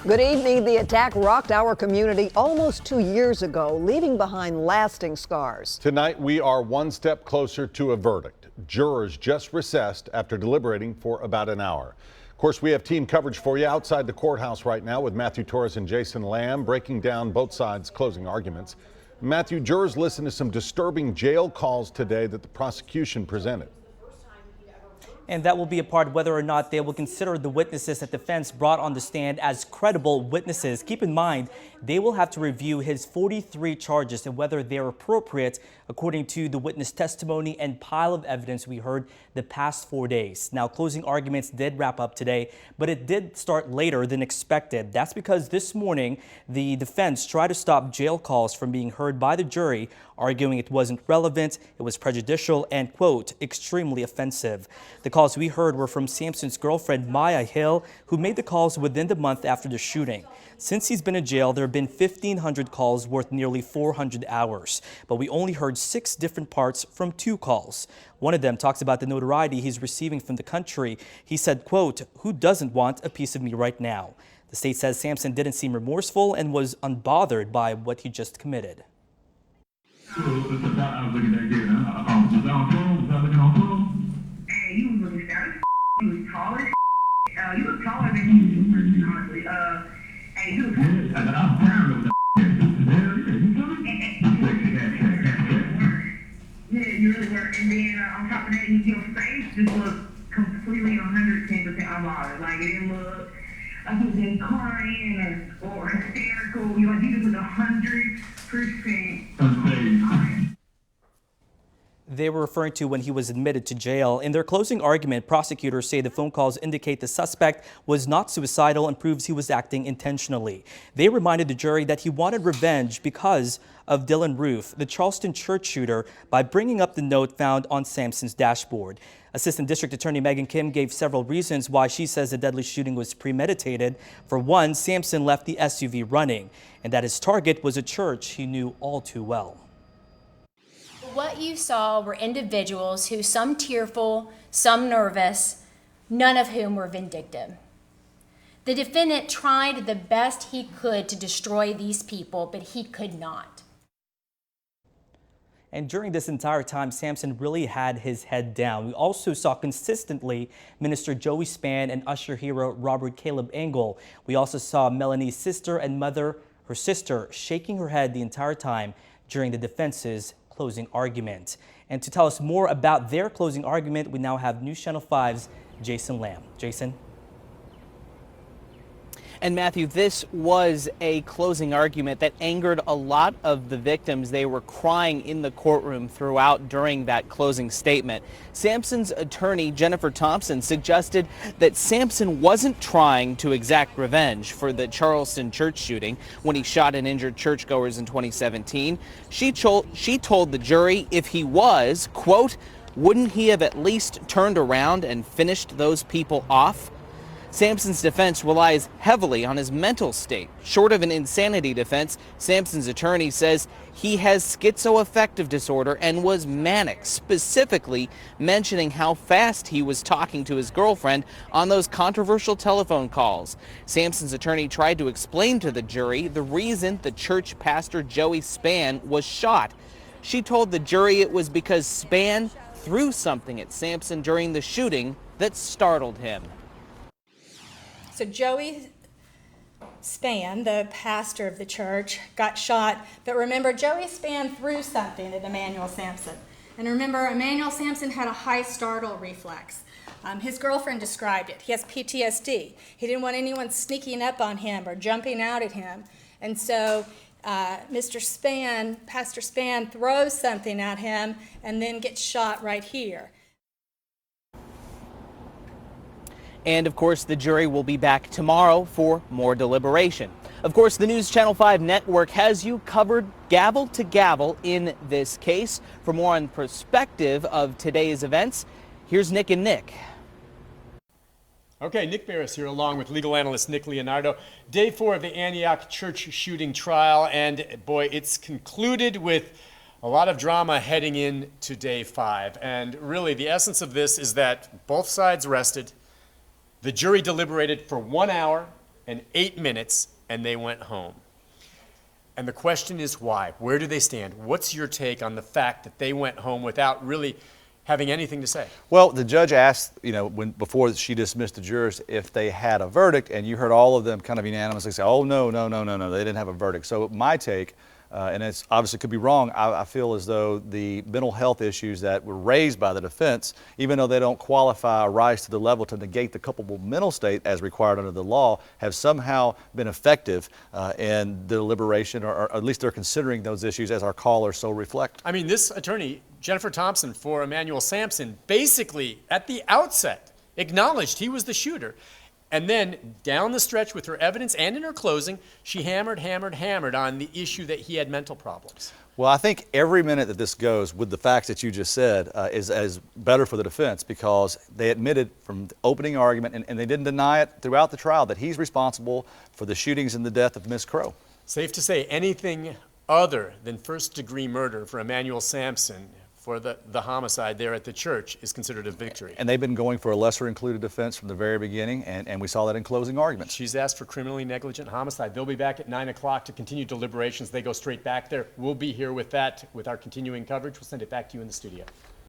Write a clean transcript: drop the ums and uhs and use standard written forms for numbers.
Good evening. The attack rocked our community almost 2 years ago, leaving behind lasting scars. Tonight, we are one step closer to a verdict. Jurors just recessed after deliberating for about an hour. Of course, we have team coverage for you outside the courthouse right now with Matthew Torres and Jason Lamb breaking down both sides' closing arguments. Matthew, jurors listened to some disturbing jail calls today that the prosecution presented. And that will be a part of whether or not they will consider the witnesses that defense brought on the stand as credible witnesses. Keep in mind, they will have to review his 43 charges and whether they're appropriate according to the witness testimony and pile of evidence we heard the past 4 days. Now, closing arguments did wrap up today, but it did start later than expected. That's because this morning, the defense tried to stop jail calls from being heard by the jury, arguing it wasn't relevant, it was prejudicial, and, quote, extremely offensive. The calls we heard were from Sampson's girlfriend, Maya Hill, who made the calls within the month after the shooting. Since he's been in jail, there have been 1,500 calls worth nearly 400 hours. But we only heard 6 different parts from 2 calls. One of them talks about the notoriety he's receiving from the country. He said, quote, "Who doesn't want a piece of me right now?" The state says Sampson didn't seem remorseful and was unbothered by what he just committed. Hey, you was looking fat. You was taller. You was taller than you, person, honestly. Hey, you was I'm proud of that. Yeah, you really were. And then on top of that, your face just looked completely 110% unbothered. Like, it didn't look like you was in crying or hysterical. You just looked 100%. They were referring to when he was admitted to jail. In their closing argument, prosecutors say the phone calls indicate the suspect was not suicidal and proves he was acting intentionally. They reminded the jury that he wanted revenge because of Dylan Roof, the Charleston church shooter, by bringing up the note found on Sampson's dashboard. Assistant District Attorney Megan Kim gave several reasons why she says the deadly shooting was premeditated. For one, Sampson left the SUV running, and that his target was a church he knew all too well. What you saw were individuals who, some tearful, some nervous, none of whom were vindictive. The defendant tried the best he could to destroy these people, but he could not. And during this entire time, Sampson really had his head down. We also saw consistently Minister Joey Spann and usher hero Robert Caleb Engel. We also saw Melanie's sister and mother, her sister, shaking her head the entire time during the defense's closing argument. And to tell us more about their closing argument, we now have News Channel 5's Jason Lamb. Jason? And Matthew, this was a closing argument that angered a lot of the victims. They were crying in the courtroom throughout during that closing statement. Sampson's attorney, Jennifer Thompson, suggested that Sampson wasn't trying to exact revenge for the Charleston church shooting when he shot and injured churchgoers in 2017. She told the jury if he was, quote, wouldn't he have at least turned around and finished those people off? Sampson's defense relies heavily on his mental state. Short of an insanity defense, Sampson's attorney says he has schizoaffective disorder and was manic, specifically mentioning how fast he was talking to his girlfriend on those controversial telephone calls. Sampson's attorney tried to explain to the jury the reason the church pastor Joey Spann was shot. She told the jury it was because Spann threw something at Sampson during the shooting that startled him. So Joey Spann, the pastor of the church, got shot. But remember, Joey Spann threw something at Emmanuel Sampson. And remember, Emmanuel Sampson had a high startle reflex. His girlfriend described it. He has PTSD. He didn't want anyone sneaking up on him or jumping out at him. And so Pastor Spann throws something at him and then gets shot right here. And of course, the jury will be back tomorrow for more deliberation. Of course, the News Channel 5 network has you covered gavel to gavel in this case. For more on perspective of today's events, here's Nick and Nick. Okay, Nick Barris here along with legal analyst Nick Leonardo. Day 4 of the Antioch church shooting trial, and boy, it's concluded with a lot of drama heading into day 5. And really, the essence of this is that both sides rested. The jury deliberated for 1 hour, and 8 minutes, and they went home. And the question is why? Where do they stand? What's your take on the fact that they went home without really having anything to say? Well, the judge asked, before she dismissed the jurors if they had a verdict, and you heard all of them kind of unanimously say, oh, no, they didn't have a verdict. So my take, and it's obviously could be wrong, I feel as though the mental health issues that were raised by the defense, even though they don't qualify or rise to the level to negate the culpable mental state as required under the law, have somehow been effective in the deliberation, or at least they're considering those issues as our callers so reflect. I mean, this attorney, Jennifer Thompson for Emmanuel Sampson, basically at the outset acknowledged he was the shooter. And then down the stretch with her evidence and in her closing, she hammered on the issue that he had mental problems. Well, I think every minute that this goes with the facts that you just said is better for the defense, because they admitted from the opening argument, and they didn't deny it throughout the trial, that he's responsible for the shootings and the death of Miss Crow. Safe to say anything other than first-degree murder for Emmanuel Sampson for the homicide there at the church is considered a victory. And they've been going for a lesser included defense from the very beginning, and we saw that in closing arguments. She's asked for criminally negligent homicide. They'll be back at 9 o'clock to continue deliberations. They go straight back there. We'll be here with that, with our continuing coverage. We'll send it back to you in the studio.